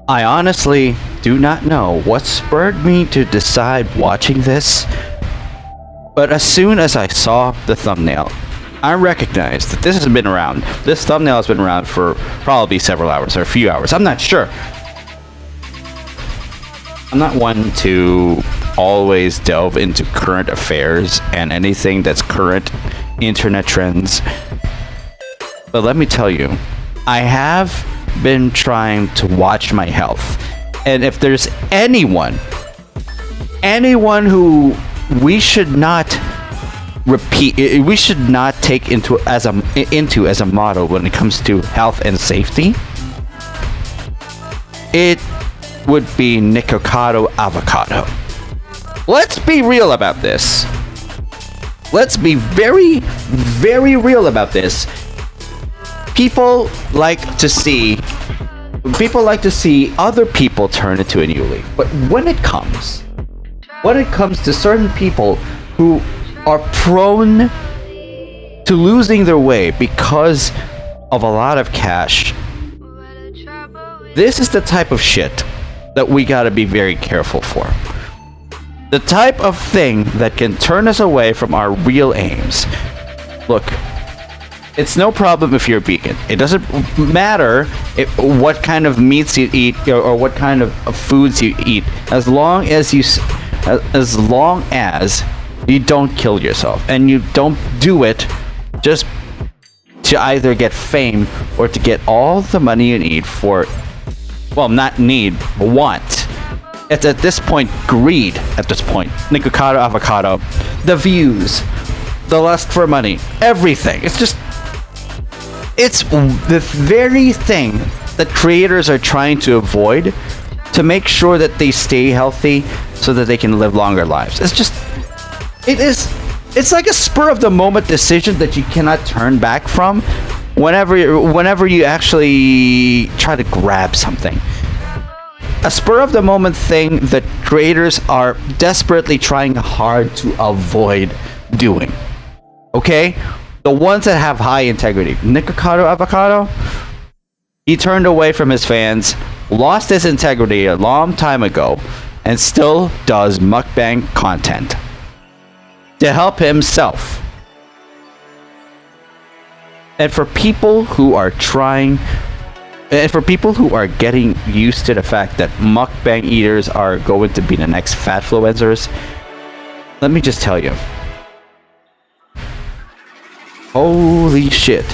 I honestly do not know what spurred me to decide watching this, but as soon as I saw the thumbnail, I recognized that this has been around. This thumbnail has been around for probably several hours or a few hours. I'm not sure. I'm not one to always delve into current affairs and anything that's current internet trends. But let me tell you, I have been trying to watch my health. And if there's anyone who we should not take into as a model when it comes to health and safety, it would be Nikocado Avocado. Let's be real about this. Let's be very, very real about this. People like to see other people turn into an Yuli. But when it comes to certain people who are prone to losing their way because of a lot of cash, this is the type of shit that we gotta be very careful for. The type of thing that can turn us away from our real aims. Look, it's no problem if you're vegan. It doesn't matter what kind of meats you eat or what kind of foods you eat, as long as you don't kill yourself and you don't do it just to either get fame or to get all the money you need for, well, not need, but want. It's at this point greed. At this point, Nikocado Avocado, the views, the lust for money, everything. It's the very thing that creators are trying to avoid to make sure that they stay healthy so that they can live longer lives. It's like a spur of the moment decision that you cannot turn back from whenever you actually try to grab something. A spur of the moment thing that creators are desperately trying hard to avoid doing. Okay? The ones that have high integrity. Nikocado Avocado, he turned away from his fans, lost his integrity a long time ago, and still does mukbang content to help himself. And for people who are getting used to the fact that mukbang eaters are going to be the next fatfluencers, let me just tell you. Holy shit.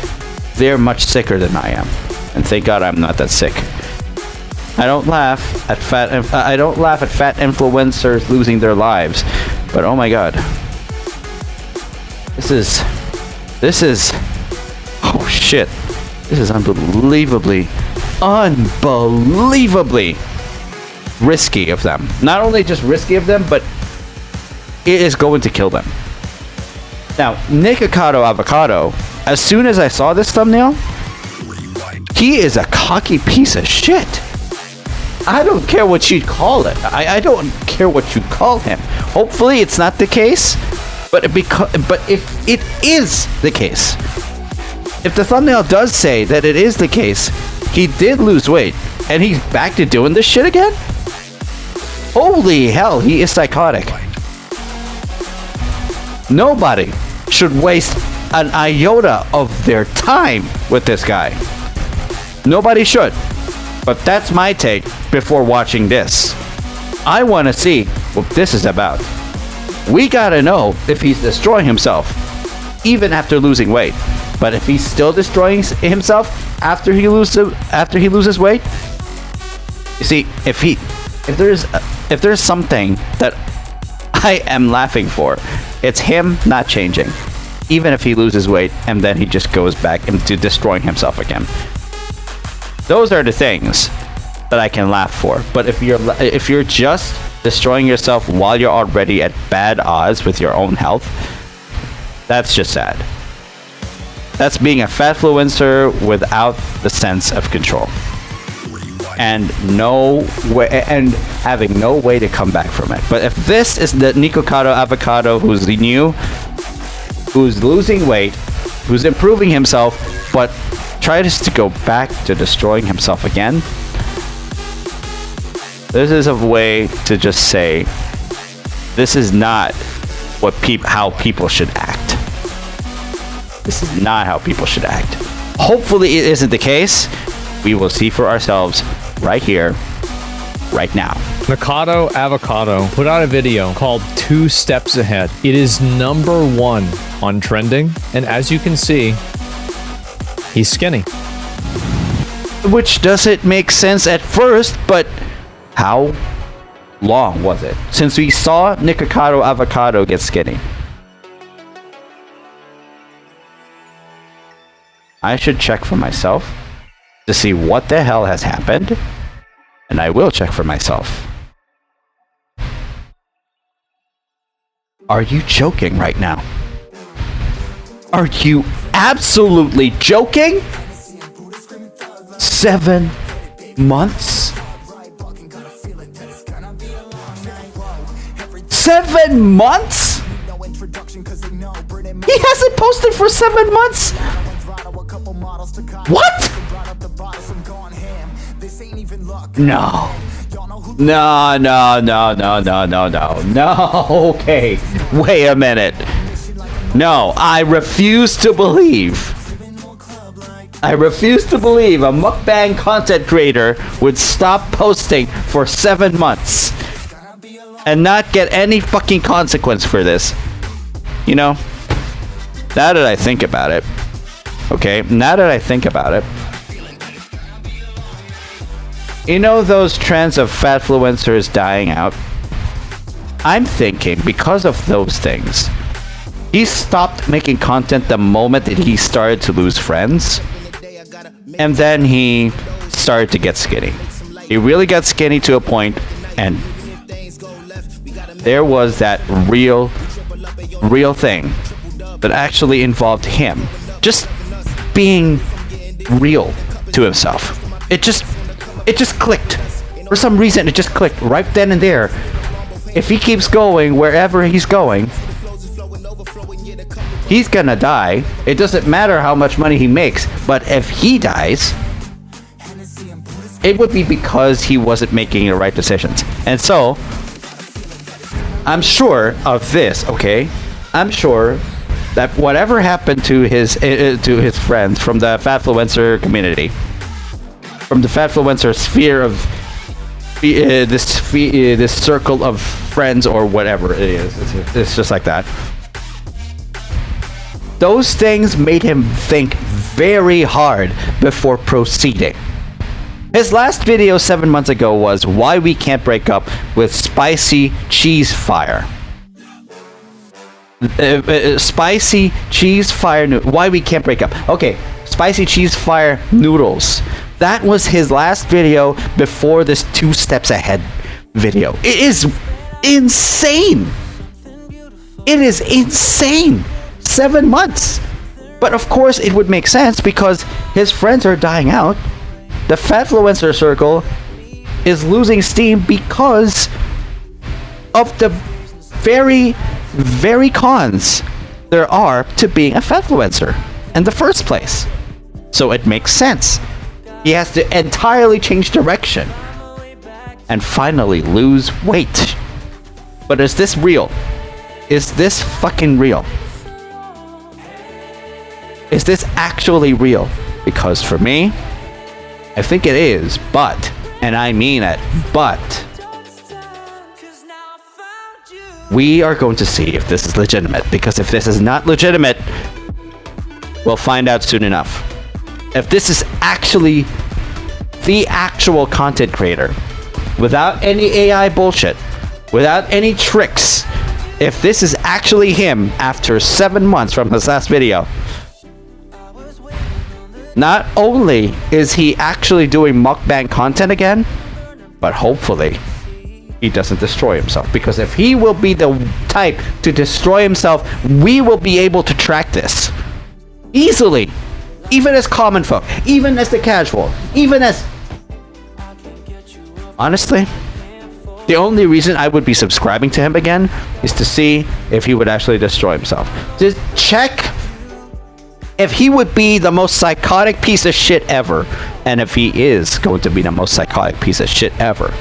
They're much sicker than I am. And thank God I'm not that sick. I don't laugh at fat influencers losing their lives, but oh my god. This is oh shit. This is unbelievably risky of them. Not only just risky of them, but it is going to kill them. Now, Nikocado Avocado, as soon as I saw this thumbnail, he is a cocky piece of shit. I don't care what you call it. I don't care what you call him. Hopefully it's not the case, but if it is the case, if the thumbnail does say that it is the case, he did lose weight, and he's back to doing this shit again? Holy hell, he is psychotic. Nobody should waste an iota of their time with this guy. Nobody should. But that's my take before watching this. I want to see what this is about. We gotta know if he's destroying himself, even after losing weight. But if he's still destroying himself after he loses weight, you see, if there's something that I am laughing for, it's him not changing, even if he loses weight and then he just goes back into destroying himself again. Those are the things that I can laugh for. But if you're just destroying yourself while you're already at bad odds with your own health, that's just sad. That's being a fatfluencer without the sense of control, and having no way to come back from it. But if this is the Nikocado Avocado who's new, who's losing weight, who's improving himself, but tries to go back to destroying himself again. This is a way to just say, this is not how people should act. This is not how people should act. Hopefully it isn't the case. We will see for ourselves right here, right now. Mikado Avocado put out a video called 2 Steps Ahead. It is #1 on trending, and as you can see, he's skinny. Which doesn't make sense at first, but how long was it since we saw Mikado Avocado get skinny? I should check for myself to see what the hell has happened, and I will check for myself. Are you joking right now? Are you absolutely joking? 7 months? 7 months? He hasn't posted for 7 months? What? No. No. Okay. Wait a minute. No, I refuse to believe. I refuse to believe a mukbang content creator would stop posting for 7 months and not get any fucking consequence for this. You know, now that I think about it, you know those trends of fatfluencers dying out? I'm thinking because of those things, he stopped making content the moment that he started to lose friends, and then he started to get skinny. He really got skinny to a point, and there was that real thing that actually involved him just being real to himself. It just clicked. For some reason, it just clicked right then and there. If he keeps going wherever he's going, he's gonna die. It doesn't matter how much money he makes, but if he dies, it would be because he wasn't making the right decisions. And so, I'm sure of this, okay? I'm sure that whatever happened to his friends from the fatfluencer community, from the fatfluencer sphere of this circle of friends or whatever it is, it's just like that. Those things made him think very hard before proceeding. His last video 7 months ago was why we can't break up with spicy cheese fire. Spicy cheese fire why we can't break up. Okay, spicy cheese fire noodles. That was his last video before this 2 steps ahead video. It is insane. It is insane. 7 months. But of course it would make sense because his friends are dying out. The fatfluencer circle is losing steam because of the very cons there are to being a fatfluencer in the first place. So it makes sense. He has to entirely change direction and finally lose weight. But is this real? Is this fucking real? Is this actually real? Because for me, I think it is, but, and I mean it, but, we are going to see if this is legitimate, because if this is not legitimate, we'll find out soon enough. If this is actually the actual content creator, without any AI bullshit, without any tricks, if this is actually him after 7 months from his last video, not only is he actually doing mukbang content again, but hopefully he doesn't destroy himself. Because if he will be the type to destroy himself, we will be able to track this easily. Even as common folk, even as the casual, even as... Honestly, the only reason I would be subscribing to him again is to see if he would actually destroy himself. Just check if he would be the most psychotic piece of shit ever, and if he is going to be the most psychotic piece of shit ever,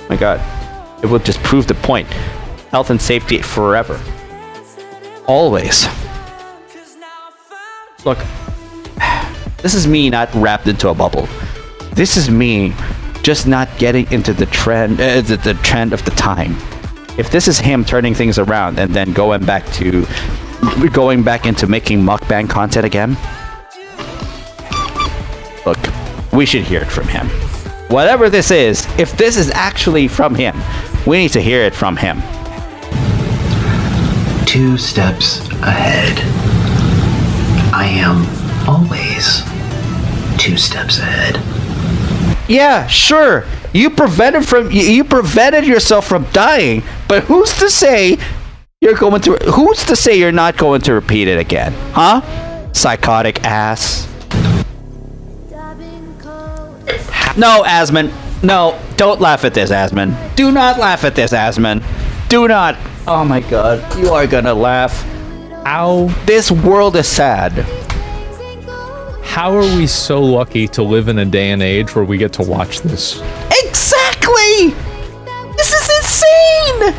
my God, it will just prove the point. Health and safety forever. Always. Look, this is me not wrapped into a bubble. This is me just not getting into the trend of the time. If this is him turning things around and then going back into making mukbang content again, look, we should hear it from him. Whatever this is, if this is actually from him, we need to hear it from him. 2 steps ahead. I am always 2 steps ahead. Yeah, sure. You prevented yourself from dying, but who's to say you're not going to repeat it again? Huh? Psychotic ass. No, Asmon. No, don't laugh at this, Asmon. Do not laugh at this, Asmon. Do not. Oh my God, you are gonna laugh. Ow. This world is sad. How are we so lucky to live in a day and age where we get to watch this? Exactly! This is insane!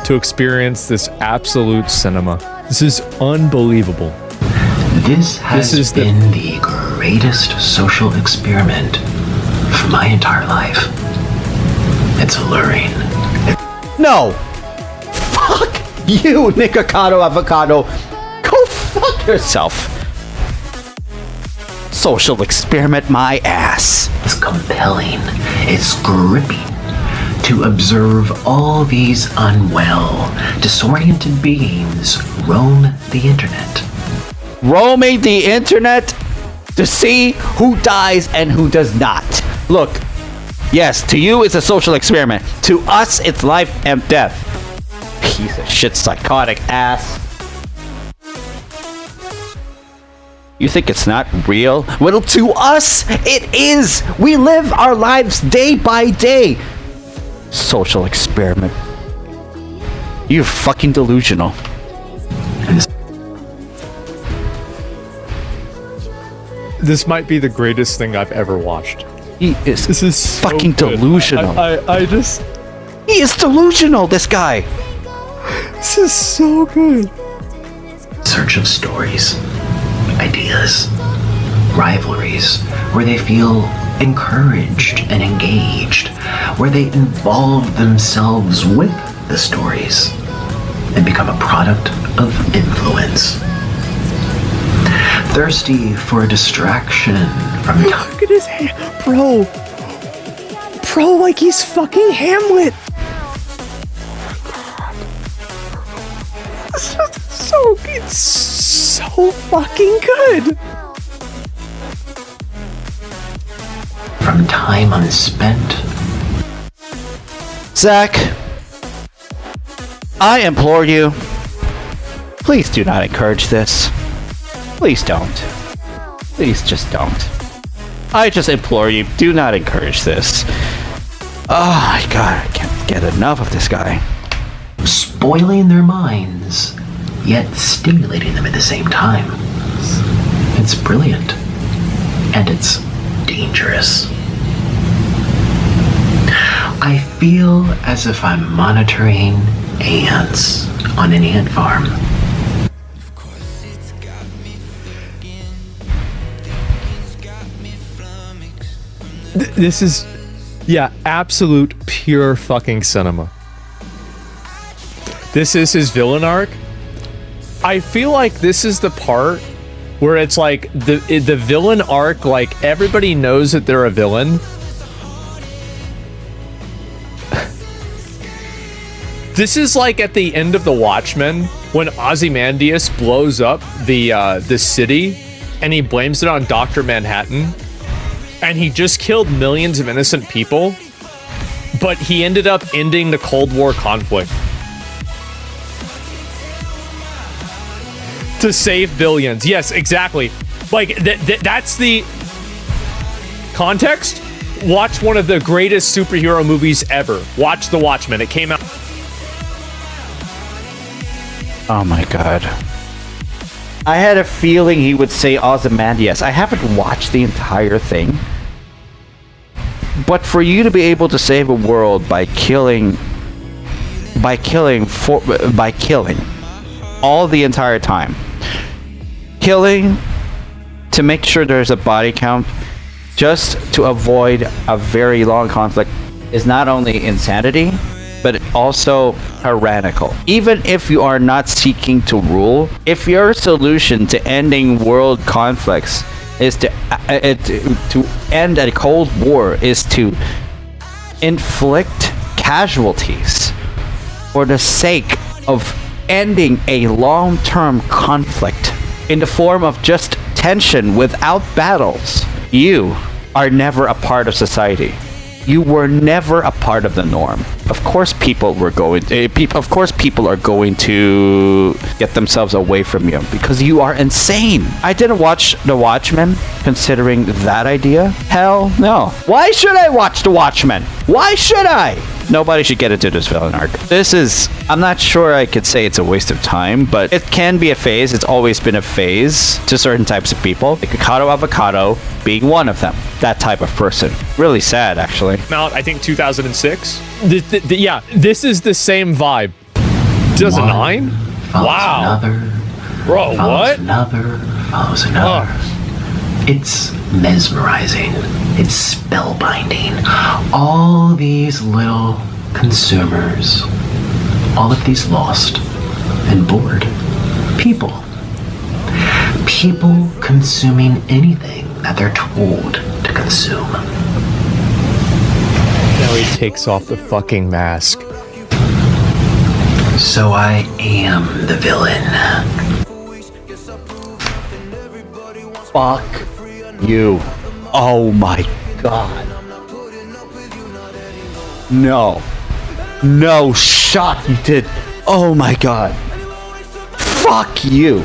To experience this absolute cinema. This is unbelievable. This has been the greatest social experiment for my entire life. It's alluring. No! Fuck you, Nikocado Avocado! Go fuck yourself! Social experiment my ass. It's compelling. It's gripping to observe all these unwell, disoriented beings roam the internet. Roaming the internet to see who dies and who does not. Look, yes, to you it's a social experiment. To us, it's life and death. Piece of shit, psychotic ass. You think it's not real? Well, to us, it is. We live our lives day by day. Social experiment. You're fucking delusional. This might be the greatest thing I've ever watched. This is so fucking good. delusional. He is delusional, this guy. This is so good. Search of stories, ideas, rivalries, where they feel encouraged and engaged, where they involve themselves with the stories and become a product of influence. Thirsty for a distraction from Look at his hand. Bro, like he's fucking Hamlet. It's so fucking good. from time unspent. Zach, I implore you, please do not encourage this. Please don't. Please just don't. I just implore you, do not encourage this. Oh my god, I can't get enough of this guy. Spoiling their minds, yet stimulating them at the same time. It's brilliant. And it's dangerous. I feel as if I'm monitoring ants on an ant farm. This is, yeah, absolute pure fucking cinema. This is his villain arc. I feel like this is the part where it's like the villain arc, like everybody knows that they're a villain. This is like at the end of The Watchmen when Ozymandias blows up the city and he blames it on Dr. Manhattan. And he just killed millions of innocent people, but he ended up ending the Cold War conflict to save billions. Yes, exactly. Like, that's the context. Watch one of the greatest superhero movies ever. Watch The Watchmen. It came out. Oh my god. I had a feeling he would say Ozymandias. I haven't watched the entire thing. But for you to be able to save a world by killing all the entire time. Killing to make sure there's a body count just to avoid a very long conflict is not only insanity, but also tyrannical. Even if you are not seeking to rule, if your solution to ending world conflicts is to end a cold war is to inflict casualties for the sake of ending a long-term conflict in the form of just tension without battles, you are never a part of society. You were never a part of the norm. Of course, people are going to get themselves away from you because you are insane. I didn't watch The Watchmen considering that idea. Hell no. Why should I watch The Watchmen? Why should I? Nobody should get into this villain arc. I'm not sure I could say it's a waste of time, but it can be a phase. It's always been a phase to certain types of people. Like Avocado Avocado being one of them. That type of person. Really sad, actually. Out, I think 2006. Yeah, this is the same vibe. 2009? Wow. Another, Bro, what? Another, follows another. It's mesmerizing. It's spellbinding. All these little consumers, all of these lost and bored people. People consuming anything that they're told to consume. Now he takes off the fucking mask. So I am the villain. Fuck you. Oh my god. No. No shot you did. Oh my god. Fuck you.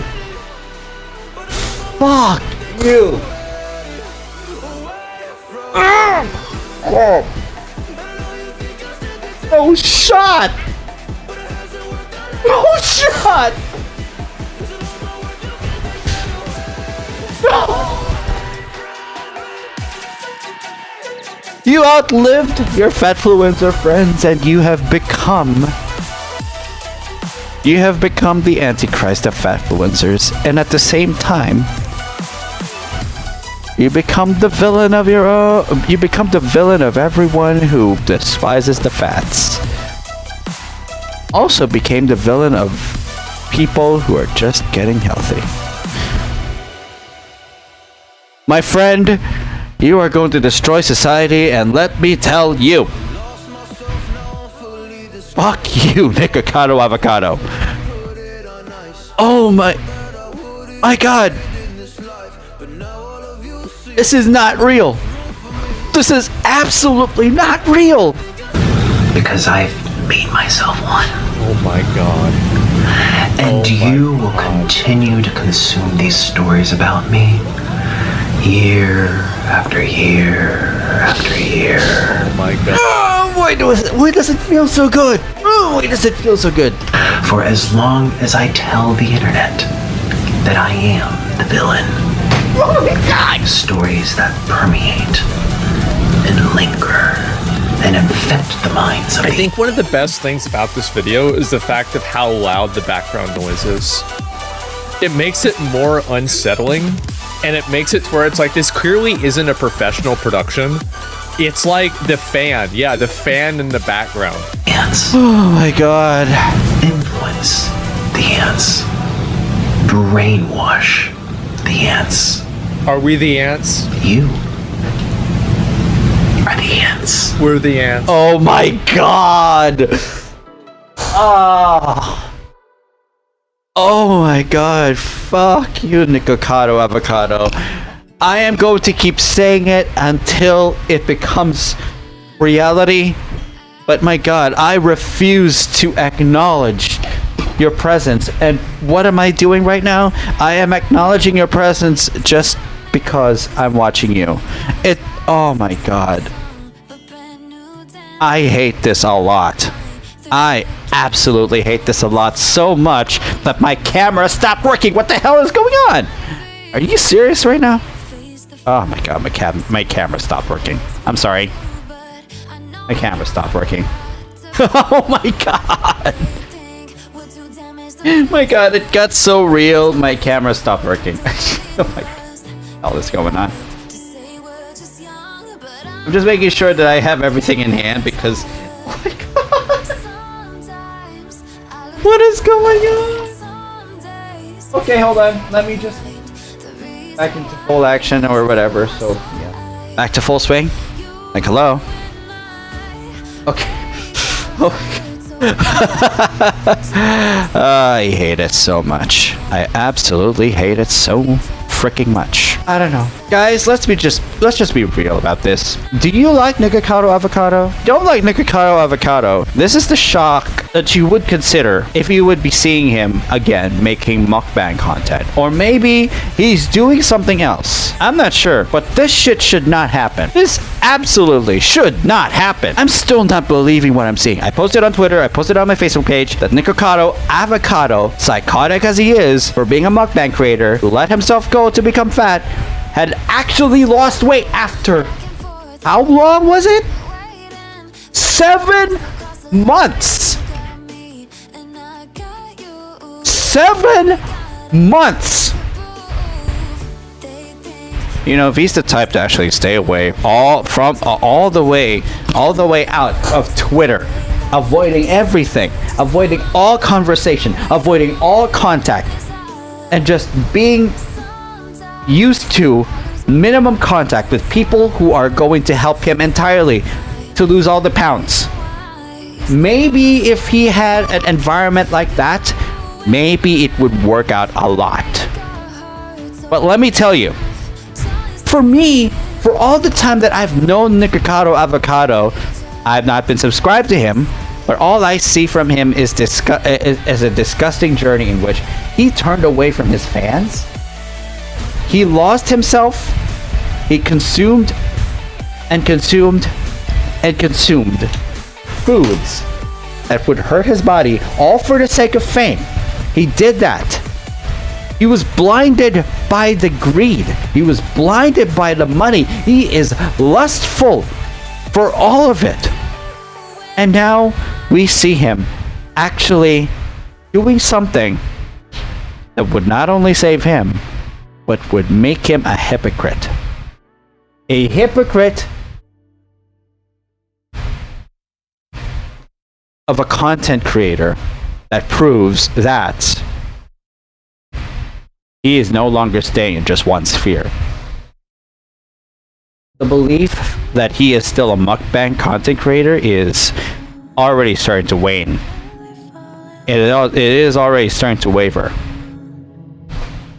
Fuck you. No shot. No shot. You outlived your fatfluencer friends and you have become the Antichrist of fatfluencers, and at the same time you become the villain of your own. You become the villain of everyone who despises the fats. Also became the villain of people who are just getting healthy. My friend, you are going to destroy society, and let me tell you. Fuck you, Nikocado Avocado. Oh my god. This is not real. This is absolutely not real. Because I've made myself one. Oh my god. And you will continue to consume these stories about me. Year after year after year. Oh my god. Oh, why does it feel so good? Oh, why does it feel so good? For as long as I tell the internet that I am the villain. Oh my god! Stories that permeate and linger and infect the minds of I think one of the best things about this video is the fact of how loud the background noise is. It makes it more unsettling, and it makes it to where it's like, this clearly isn't a professional production. It's like the fan. Yeah, the fan in the background. ants. Oh my god. Influence the ants. Brainwash the ants. Are we the ants? You are the ants. We're the ants. Oh my god. Ah. Oh my god. Fuck you, Nikocado Avocado. I am going to keep saying it until it becomes reality. But my god, I refuse to acknowledge your presence. And what am I doing right now? I am acknowledging your presence just because I'm watching you. Oh my god. I hate this a lot. I absolutely hate this a lot, so much that my camera stopped working. What the hell is going on? Are you serious right now? Oh my god, my camera stopped working. I'm sorry. My camera stopped working. Oh my god. My god, it got so real. My camera stopped working. Oh my god. All this going on. I'm just making sure that I have everything in hand because... Oh my god. What is going on? Okay, hold on. Let me just... back into full action or whatever, so yeah. Back to full swing? Like, hello? Okay. I hate it so much. I absolutely hate it so freaking much. I don't know. Guys, let's just be real about this. Do you like Nikocado Avocado? Don't like Nikocado Avocado. This is the shock that you would consider if you would be seeing him again making mukbang content. Or maybe he's doing something else. I'm not sure, but this shit should not happen. This absolutely should not happen. I'm still not believing what I'm seeing. I posted on Twitter, I posted on my Facebook page that Nikocado Avocado, psychotic as he is for being a mukbang creator who let himself go to become fat, had actually lost weight after how long was it? 7 months. 7 months. You know, if he's the type to actually stay away all the way out of Twitter, avoiding everything, avoiding all conversation, avoiding all contact, and just being used to minimum contact with people who are going to help him entirely to lose all the pounds. Maybe if he had an environment like that, maybe it would work out a lot. But let me tell you, for me, for all the time that I've known Nikocado Avocado, I've not been subscribed to him, but all I see from him is a disgusting journey in which he turned away from his fans. He lost himself. He consumed and consumed and consumed foods that would hurt his body, all for the sake of fame. He did that. He was blinded by the greed. He was blinded by the money. He is lustful for all of it. And now we see him actually doing something that would not only save him, but would make him a hypocrite. A hypocrite of a content creator that proves that he is no longer staying in just one sphere. The belief that he is still a mukbang content creator is already starting to wane. It is already starting to waver.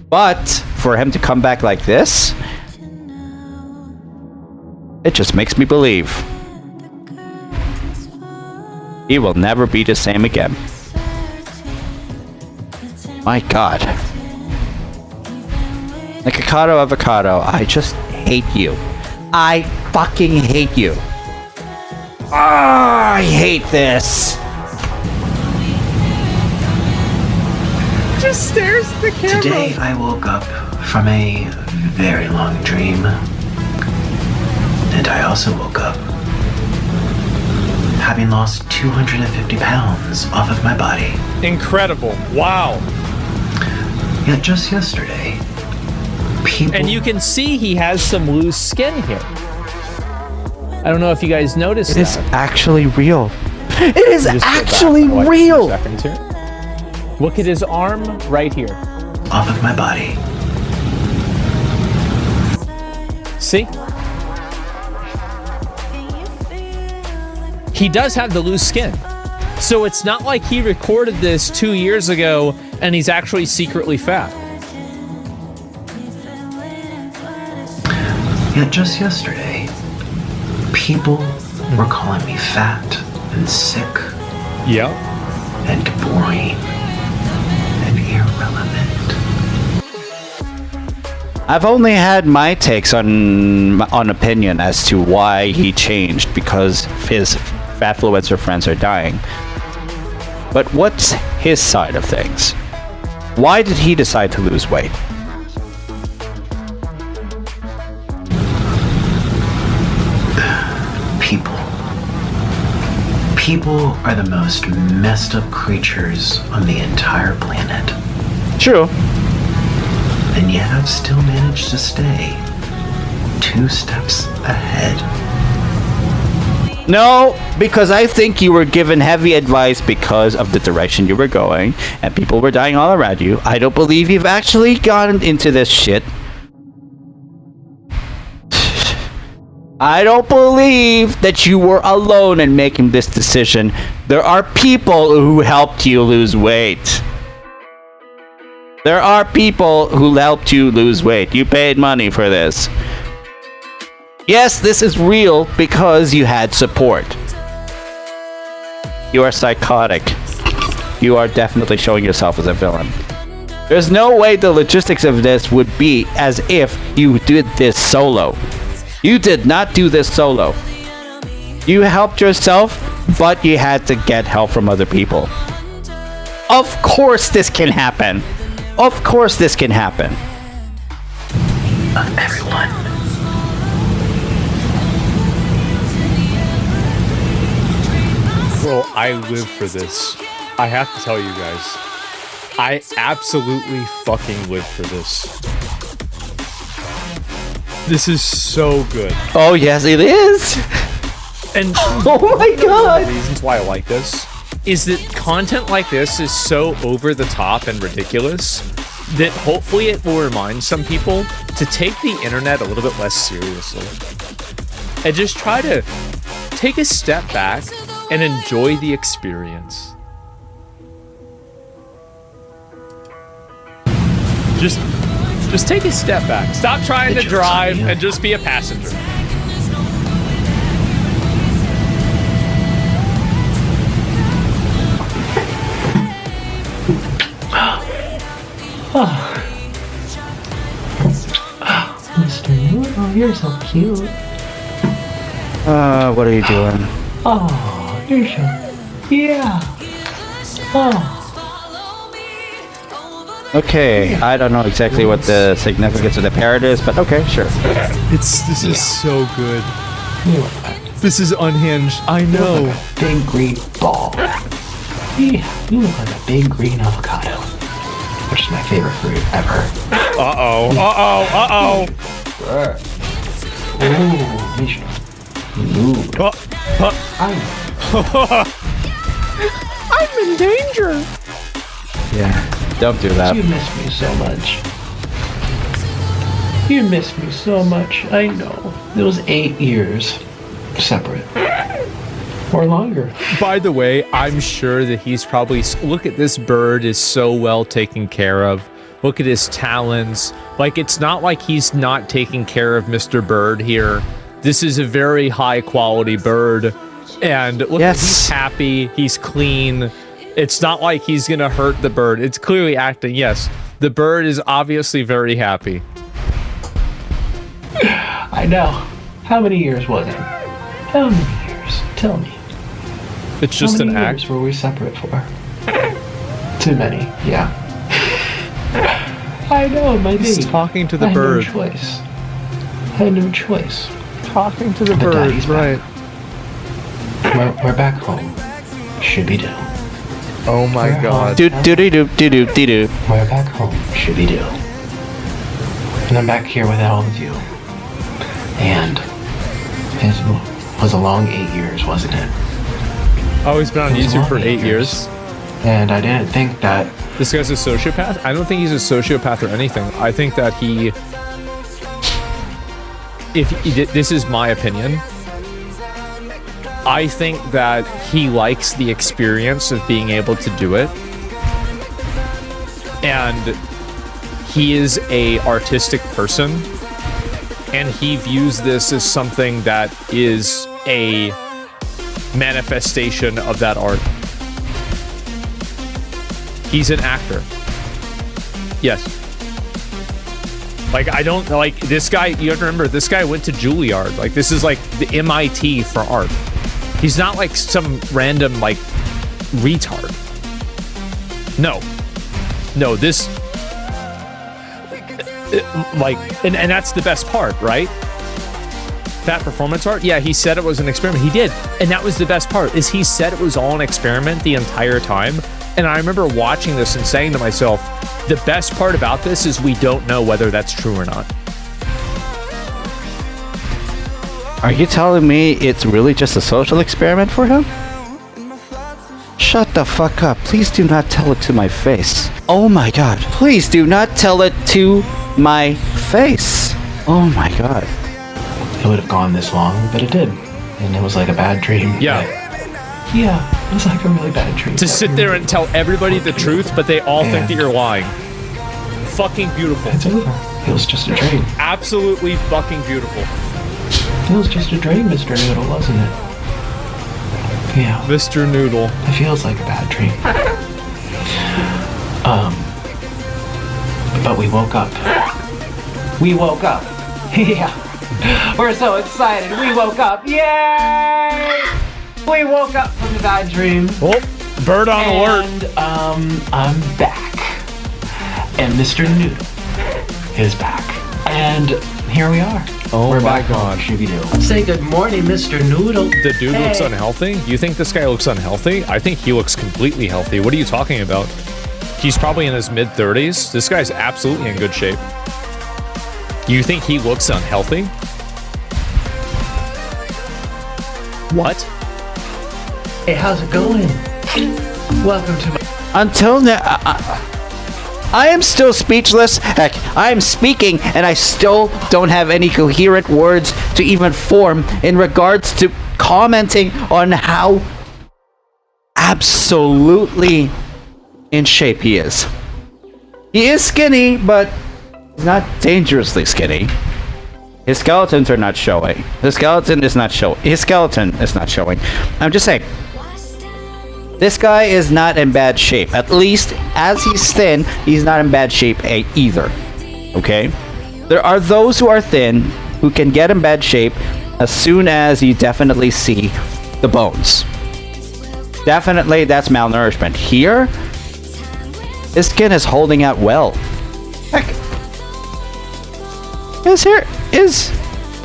But for him to come back like this, it just makes me believe he will never be the same again. My god. Nikocado Avocado, I just hate you. I fucking hate you. I hate this. Just stares at the camera. Today I woke up from a very long dream. And I also woke up having lost 250 pounds off of my body. Incredible. Wow. Yet just yesterday, people... And you can see he has some loose skin here. I don't know if you guys noticed that. It is actually real. It is actually real. Look at his arm right here. Off of my body. See? He does have the loose skin. So it's not like he recorded this 2 years ago and he's actually secretly fat. Yet just yesterday, people were calling me fat and sick. Yep. And boring. And irrelevant. I've only had my takes on opinion as to why he changed, because his fatfluencer friends are dying. But what's his side of things? Why did he decide to lose weight? People. People are the most messed up creatures on the entire planet. True. And yet I've still managed to stay 2 steps ahead. No, because I think you were given heavy advice because of the direction you were going, and people were dying all around you. I don't believe you've actually gotten into this shit. I don't believe that you were alone in making this decision. There are people who helped you lose weight. There are people who helped you lose weight. You paid money for this. Yes, this is real because you had support. You are psychotic. You are definitely showing yourself as a villain. There's no way the logistics of this would be as if you did this solo. You did not do this solo. You helped yourself, but you had to get help from other people. Of course this can happen. Of course this can happen. Everyone. Bro, I live for this. I have to tell you guys. I absolutely fucking live for this. This is so good. Oh yes, it is. And Oh my one god. of the reasons why I like this is that content like this is so over the top and ridiculous that hopefully it will remind some people to take the internet a little bit less seriously. And just try to take a step back and enjoy the experience. Just take a step back. Stop trying to drive and just be a passenger. Mr. Moon, oh, you're so cute. What are you doing? Oh, you're so... Yeah. Oh. Okay, I don't know exactly what the significance of the parrot is, but okay, sure. This is so good. You look like This is unhinged. I know. a big green ball. Yeah, you look like a big green avocado. Which is my favorite fruit ever. Uh-oh. Uh-oh. Uh-oh. Ooh, Misha. Ooh. I'm in danger. Yeah, don't do that. You miss me so much. You miss me so much. I know. It was 8 years separate. Or longer. By the way, I'm sure that he's probably... Look at this bird is so well taken care of. Look at his talons. Like, it's not like he's not taking care of Mr. Bird here. This is a very high quality bird. And look, he's happy. He's clean. It's not like he's gonna hurt the bird. It's clearly acting. Yes, the bird is obviously very happy. I know. How many years was it? How many years? Tell me. It's just an How many act. years were we separate for? Too many, yeah. I know, my He's baby. talking to the I bird. had no choice. I had no choice. Talking to the But bird, Daddy's right? back. We're back home. Should be due. Oh my god. Do do do do do do do do. We're back home. Should be due. And I'm back here with all of you. And it was a long 8 years, wasn't it? Oh, he's been on It was YouTube for long 8 years. And I didn't think that. This guy's a sociopath? I don't think he's a sociopath or anything. I think that he... This is my opinion. I think that he likes the experience of being able to do it. And he is a artistic person. And he views this as something that is a manifestation of that art. He's an actor. Yes. Like, I don't, like, this guy, you have to remember, this guy went to Juilliard. Like, this is like the MIT for art. He's not like some random, like, retard. No. No, this... like, and that's the best part, right? That performance art? Yeah, he said it was an experiment. He did. And that was the best part, is he said it was all an experiment the entire time. And I remember watching this and saying to myself, the best part about this is we don't know whether that's true or not. Are you telling me it's really just a social experiment for him? Shut the fuck up. Please do not tell it to my face. Oh my god. Please do not tell it to my face. Oh my god. It would have gone this long, but it did. And it was like a bad dream. Yeah. Yeah, it was like a really bad dream. To sit there and tell everybody the truth, but they all think that you're lying. Fucking beautiful. It's over. It was just a dream. Absolutely fucking beautiful. It was just a dream, Mr. Noodle, wasn't it? Yeah. Mr. Noodle. It feels like a bad dream. But we woke up. We woke up. Yeah. We're so excited. We woke up. Yay! We woke up from the bad dream. Oh, bird on alert. And, I'm back. And Mr. Noodle is back. And here we are. Oh We're my back god. on Shooby-Doo. Say good morning, Mr. Noodle. The dude Hey. looks unhealthy? You think this guy looks unhealthy? I think he looks completely healthy. What are you talking about? He's probably in his mid-30s. This guy's absolutely in good shape. You think he looks unhealthy? What? Hey, how's it going? Welcome to my... Until now, I am still speechless. Heck, I am speaking and I still don't have any coherent words to even form in regards to commenting on how absolutely in shape he is. He is skinny, but not dangerously skinny. His skeletons are not showing. His skeleton is not showing. I'm just saying. This guy is not in bad shape. At least, as he's thin, he's not in bad shape either. Okay? There are those who are thin who can get in bad shape as soon as you definitely see the bones. Definitely, that's malnourishment. Here, his skin is holding out well. Heck, his hair is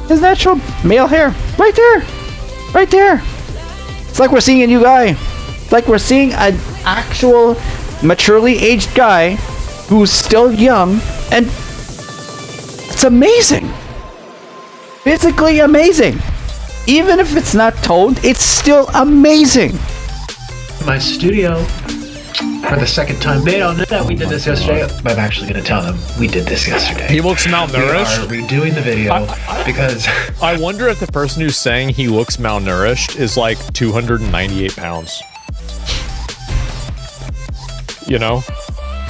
his natural male hair. Right there. Right there. It's like we're seeing a new guy. Like we're seeing an actual maturely aged guy who's still young, and it's amazing. Physically amazing. Even if it's not toned, it's still amazing. my studio for the second time. They don't know that we did this yesterday. I'm actually going to tell them we did this yesterday. He looks malnourished. We are redoing the video because... I wonder if the person who's saying he looks malnourished is like 298 pounds. You know?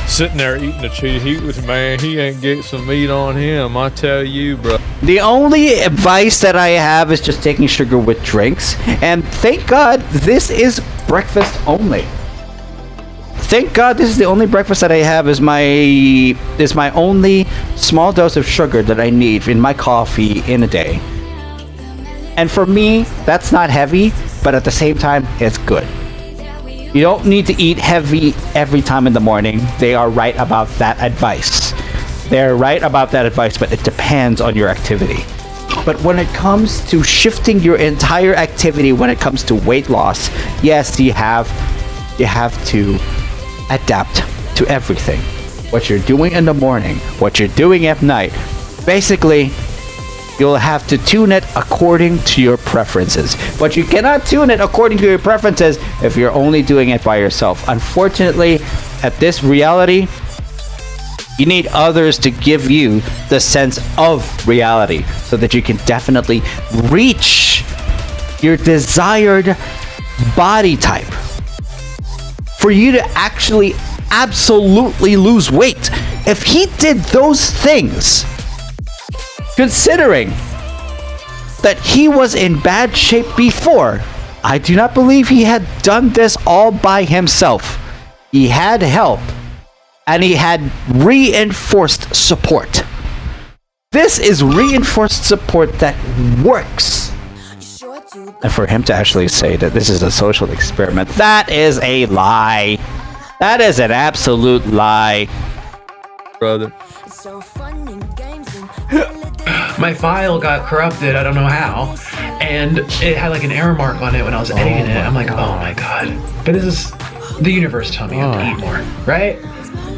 Sitting there eating a cheese heat with man, he ain't get some meat on him, I tell you, bro. The only advice that I have is just taking sugar with drinks. And thank God this is breakfast only. Thank God this is the only breakfast that I have is my only small dose of sugar that I need in my coffee in a day. And for me, that's not heavy, but at the same time, it's good. You don't need to eat heavy every time in the morning. They are right about that advice. They're right about that advice, but it depends on your activity. But when it comes to shifting your entire activity, when it comes to weight loss, yes, you have to adapt to everything. What you're doing in the morning, what you're doing at night. Basically, you'll have to tune it according to your preferences. But you cannot tune it according to your preferences if you're only doing it by yourself. Unfortunately, at this reality, you need others to give you the sense of reality so that you can definitely reach your desired body type. For you to actually absolutely lose weight. If he did those things, considering that he was in bad shape before, I do not believe he had done this all by himself. He had help, and he had reinforced support. This is reinforced support that works. And for him to actually say that this is a social experiment, that is a lie. That is an absolute lie. Brother. My file got corrupted, I don't know how, and it had like an error mark on it when I was editing it. I'm like, oh my god. But this is the universe telling me I have to eat more, right?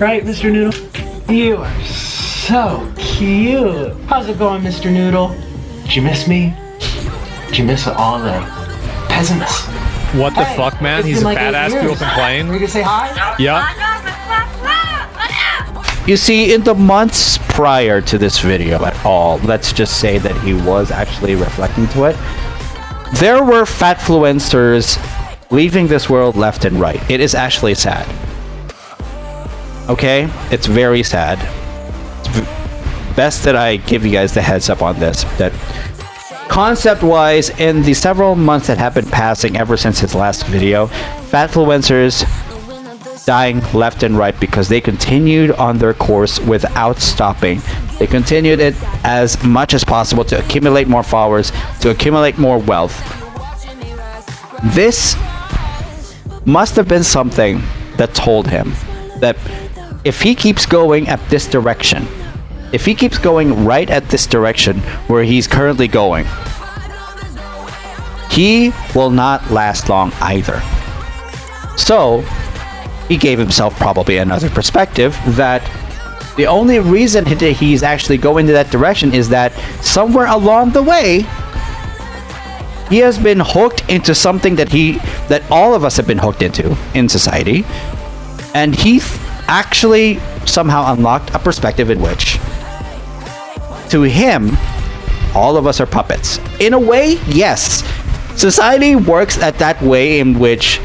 Right, Mr. Noodle? You are so cute. How's it going, Mr. Noodle? Did you miss me? Did you miss all the peasants? What the fuck, man? it's He's been a like 8 badass. years. People complain. Were you gonna say hi? Yeah. You see, in the months prior to this video at all, let's just say that he was actually reflecting to it, there were fatfluencers leaving this world left and right. It is actually sad. Okay? It's very sad. It's best that I give you guys the heads up on this. That concept-wise, in the several months that have been passing ever since his last video, fatfluencers dying left and right because they continued on their course without stopping. They continued it as much as possible to accumulate more followers, to accumulate more wealth. This must have been something that told him that if he keeps going at this direction, if he keeps going right at this direction where he's currently going, he will not last long either. So he gave himself probably another perspective that the only reason he's actually going in that direction is that somewhere along the way he has been hooked into something that all of us have been hooked into in society, and he actually somehow unlocked a perspective in which to him all of us are puppets. In a way, yes, society works at that way in which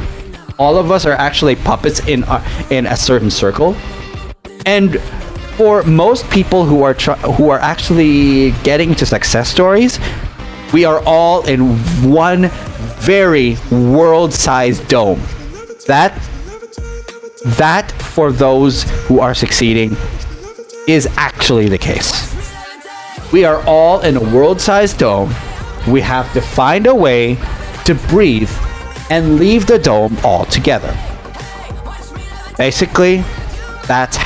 all of us are actually puppets in a certain circle, and for most people who are actually getting to success stories, we are all in one very world-sized dome. That for those who are succeeding is actually the case. We are all in a world-sized dome. We have to find a way to breathe and leave the dome altogether. Basically, that's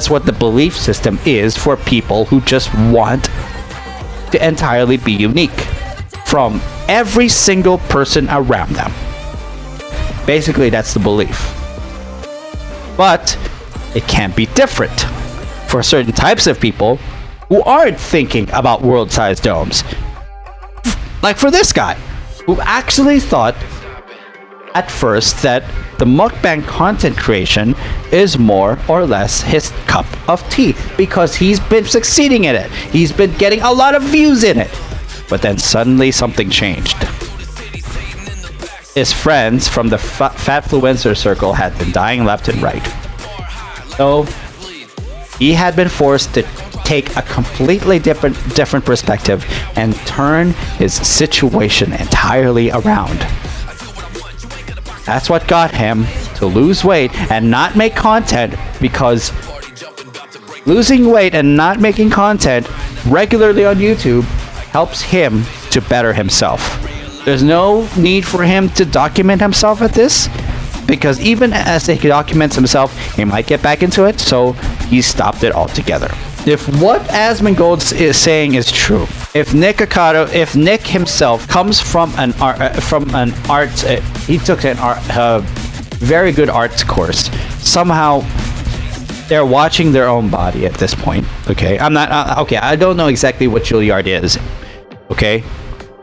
what the belief system is for people who just want to entirely be unique from every single person around them. Basically, that's the belief. But it can be different for certain types of people who aren't thinking about world-sized domes. Like for this guy, who actually thought at first that the mukbang content creation is more or less his cup of tea because he's been succeeding in it. He's been getting a lot of views in it. But then suddenly something changed. His friends from the fatfluencer circle had been dying left and right. So he had been forced to take a completely different perspective and turn his situation entirely around. That's what got him to lose weight and not make content, because losing weight and not making content regularly on YouTube helps him to better himself. There's no need for him to document himself at this, because even as he documents himself, he might get back into it, so he stopped it altogether. If what Asmongold is saying is true, if Nick himself comes from an art, he took a very good arts course. Somehow, they're watching their own body at this point. Okay, I'm not. Okay, I don't know exactly what Juilliard is. Okay,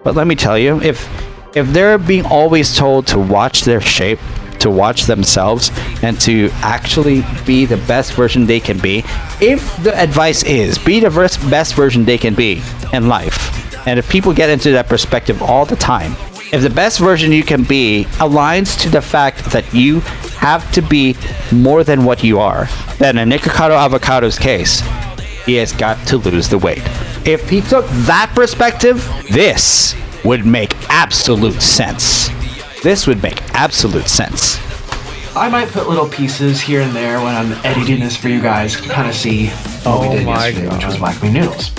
but let me tell you, if they're being always told to watch their shape, to watch themselves, and to actually be the best version they can be, if the advice is be the best version they can be in life, and if people get into that perspective all the time, if the best version you can be aligns to the fact that you have to be more than what you are, then in Nikocado Avocado's case, he has got to lose the weight. If he took that perspective, this would make absolute sense. This would make absolute sense. I might put little pieces here and there when I'm editing this for you guys to kind of see what we did yesterday, which was Black Bean Noodles.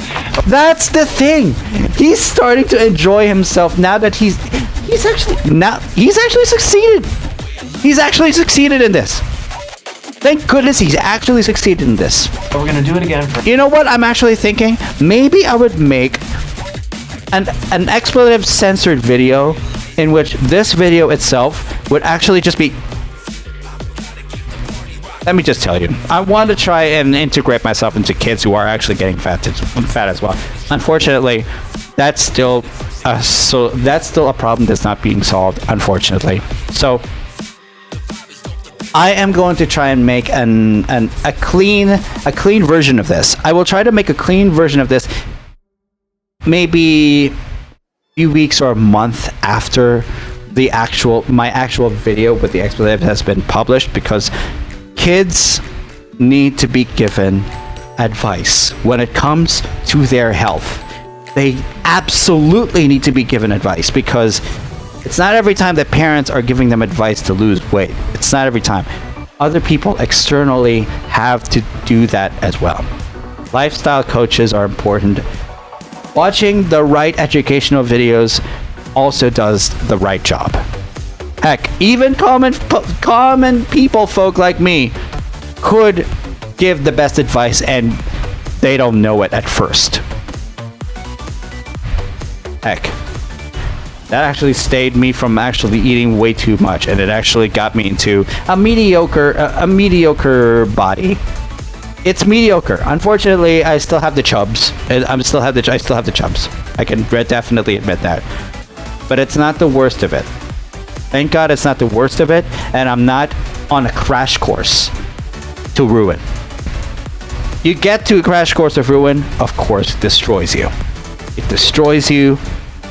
That's the thing. He's starting to enjoy himself now that he's actually succeeded. He's actually succeeded in this. Thank goodness he's actually succeeded in this. But we're gonna do it again for You know what I'm actually thinking? Maybe I would make an expletive censored video in which this video itself would actually just be... Let me just tell you, I want to try and integrate myself into kids who are actually getting fat as well. Unfortunately, that's still a problem that's not being solved, unfortunately. So I am going to try and make a clean version of this. I will try to make a clean version of this maybe a few weeks or a month after my actual video with the expletive has been published, because kids need to be given advice when it comes to their health. They absolutely need to be given advice, because it's not every time that parents are giving them advice to lose weight. It's not every time. Other people externally have to do that as well. Lifestyle coaches are important. Watching the right educational videos also does the right job. Heck, even common folk like me could give the best advice, and they don't know it at first. Heck, that actually stayed me from actually eating way too much, and it actually got me into a mediocre body. It's mediocre. Unfortunately, I still have the chubs. I still have the chubs. I can definitely admit that. But it's not the worst of it. Thank God it's not the worst of it, and I'm not on a crash course to ruin. You get to a crash course of ruin, of course, it destroys you. It destroys you.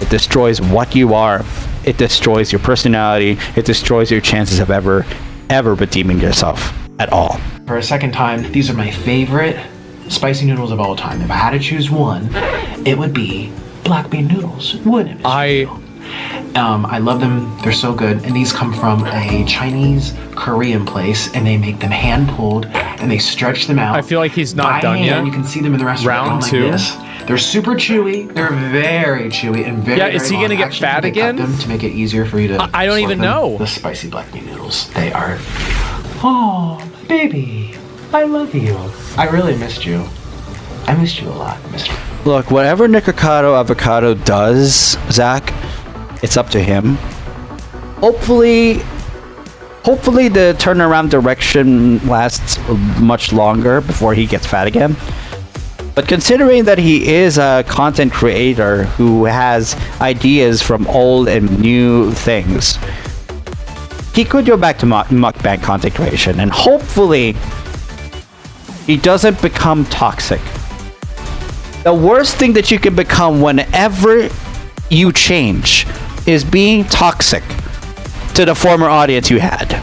It destroys what you are. It destroys your personality. It destroys your chances of ever redeeming yourself at all. For a second time, these are my favorite spicy noodles of all time. If I had to choose one, it would be black bean noodles. Wouldn't it? I love them. They're so good. And these come from a Chinese Korean place, and they make them hand pulled, and they stretch them out. I feel like he's not done yet. You can see them in the restaurant. Round like two. This. They're super chewy. They're very chewy and very. Yeah, is he gonna get Actually, fat they cut again? them to make it easier for you to. I don't sort even them. know. The spicy black bean noodles. They are. Oh, baby, I love you. I really missed you. I missed you a lot, Mister. Look, whatever Nikocado Avocado does, Zach, it's up to him. Hopefully the turnaround direction lasts much longer before he gets fat again. But considering that he is a content creator who has ideas from old and new things, he could go back to mukbang content creation, and hopefully he doesn't become toxic. The worst thing that you can become whenever you change is being toxic to the former audience you had.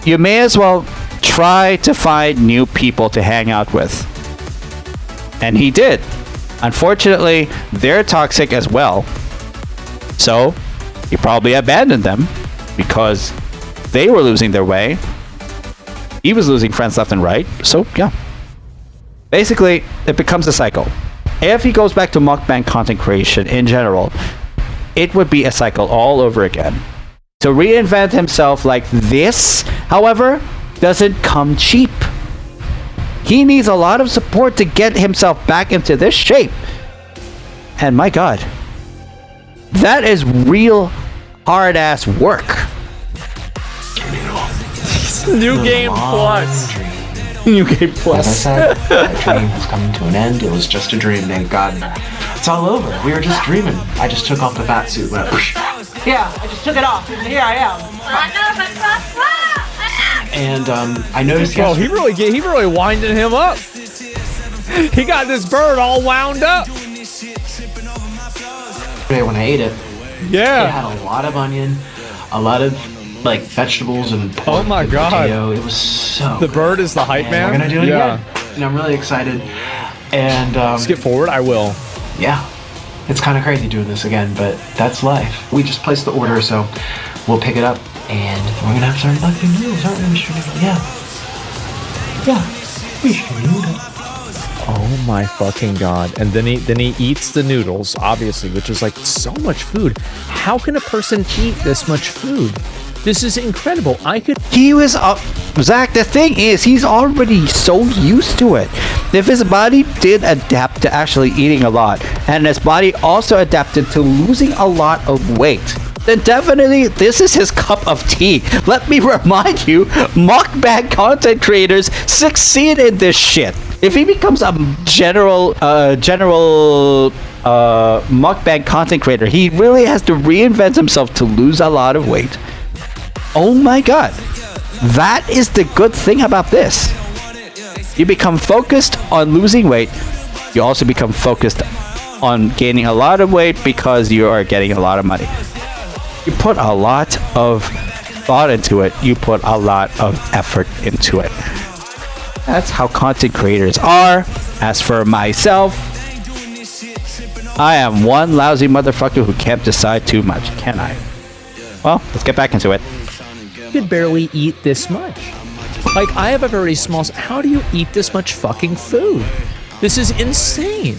You may as well try to find new people to hang out with. And he did. Unfortunately, they're toxic as well. So, he probably abandoned them because they were losing their way. He was losing friends left and right. So, yeah. Basically, it becomes a cycle. If he goes back to mukbang content creation in general, it would be a cycle all over again. To reinvent himself like this, however, doesn't come cheap. He needs a lot of support to get himself back into this shape. And my God, that is real hard-ass work. New Game Plus. New Game As I Plus. said, that dream was coming to an end. It was just a dream, thank God. It's all over. We were just dreaming. I just took off the fat suit. Went, whoosh. Yeah, I just took it off, and here I am. And I noticed Well, yesterday. he really winded him up. He got this bird all wound up. When I ate it, it Yeah. had a lot of onion, a lot of like vegetables and pork. Oh my and God. potato. It was so. The bird is the hype And man. we're gonna do it Yeah. again, and I'm really excited. And Skip forward. I will. yeah, it's kind of crazy doing this again, but that's life. We just placed the order, so we'll pick it up, and we're gonna have some black bean noodles, aren't we, Mr. Noodle? Yeah. Yeah, Mr. Noodle. Oh my fucking God. And then he eats the noodles, obviously, which is like so much food. How can a person eat this much food? This is incredible. I could. He was Zach, the thing is, he's already so used to it. If his body did adapt to actually eating a lot, and his body also adapted to losing a lot of weight, then definitely this is his cup of tea. Let me remind you, mukbang content creators succeed in this shit. If he becomes a general mukbang content creator, he really has to reinvent himself to lose a lot of weight. Oh my god. That is the good thing about this. You become focused on losing weight. You also become focused on gaining a lot of weight because you are getting a lot of money. You put a lot of thought into it. You put a lot of effort into it. That's how content creators are. As for myself, I am one lousy motherfucker who can't decide too much, can I? Well, let's get back into it. Could barely eat this much. Like, I have a very small. How do you eat this much fucking food? This is insane.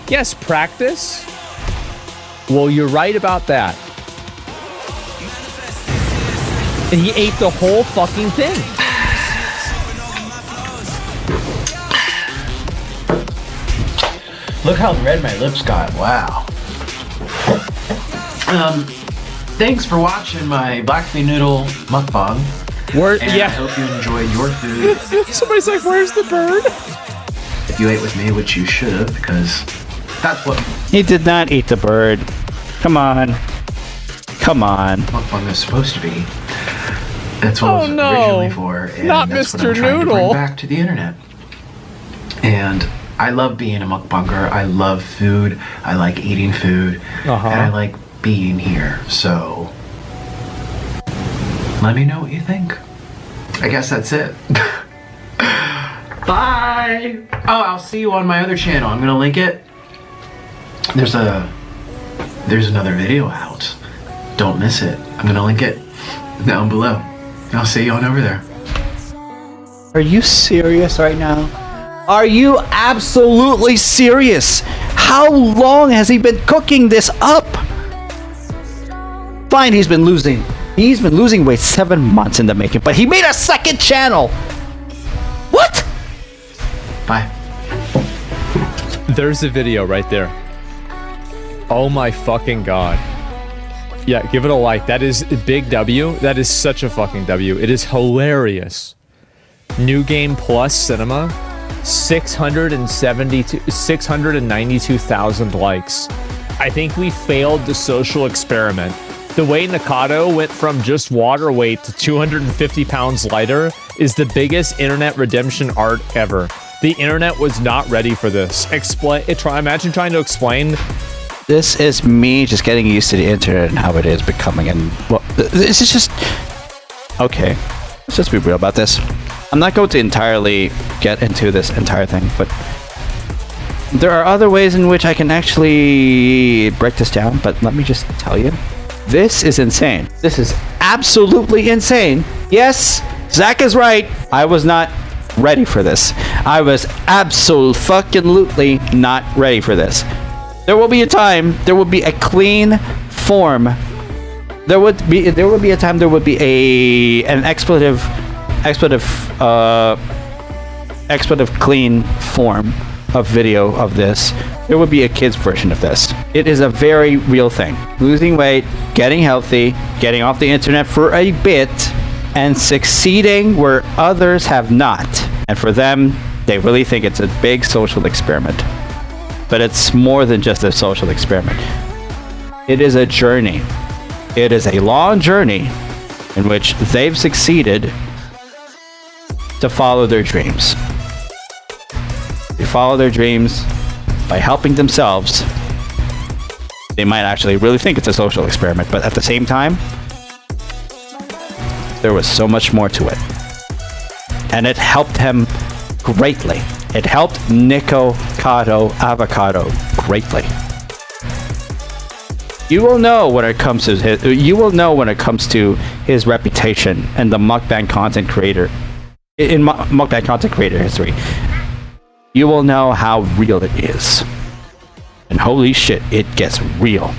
Yes, practice. Well, you're right about that. And he ate the whole fucking thing. Look how red my lips got. Wow. Thanks for watching my black bean noodle mukbang. And I hope you enjoyed your food. Somebody's like, "Where's the bird?" If you ate with me, which you should have, because that's what He did not eat the bird. Come on. Come on. mukbang is supposed to be. That's what it was no. originally for. And Not that's what Mr. I'm trying to Noodle. bring back to the internet. And I love being a mukbanger. I love food. I like eating food. And I like being here. So let me know what you think. I guess that's it. Bye. Oh, I'll see you on my other channel. I'm gonna link it. There's another video out. Don't miss it. I'm gonna link it down below. I'll see you on over there. Are you serious right now? Are you absolutely serious? How long has he been cooking this up? Fine, he's been losing weight 7 months in the making, but he made a second channel. What? Bye. There's a video right there. Oh my fucking god. Yeah, give it a like. That is a big W. That is such a fucking W. It is hilarious. New Game Plus Cinema. 692,000 likes. I think we failed the social experiment. The way Nakado went from just water weight to 250 pounds lighter is the biggest internet redemption arc ever. The internet was not ready for this. Imagine trying to explain. This is me just getting used to the internet and how it is becoming. And well, this is just okay. Let's just be real about this. I'm not going to entirely get into this entire thing, but there are other ways in which I can actually break this down. But let me just tell you, this is insane. This is absolutely insane. Yes, Zach is right. I was not ready for this. I was absolutely not ready for this. There will be a time. There will be a clean form. There would be a time. There would be an expletive clean form of video of this. There would be a kid's version of this. It is a very real thing. Losing weight, getting healthy, getting off the internet for a bit, and succeeding where others have not. And for them, they really think it's a big social experiment. But it's more than just a social experiment. It is a journey. It is a long journey in which they've succeeded to follow their dreams. They follow their dreams by helping themselves. They might actually really think it's a social experiment, but at the same time, there was so much more to it. And it helped him greatly. It helped Nico Kato Avocado greatly. You will know when it comes to his reputation and the mukbang content creator in mukbang content creator history. You will know how real it is. And holy shit, it gets real.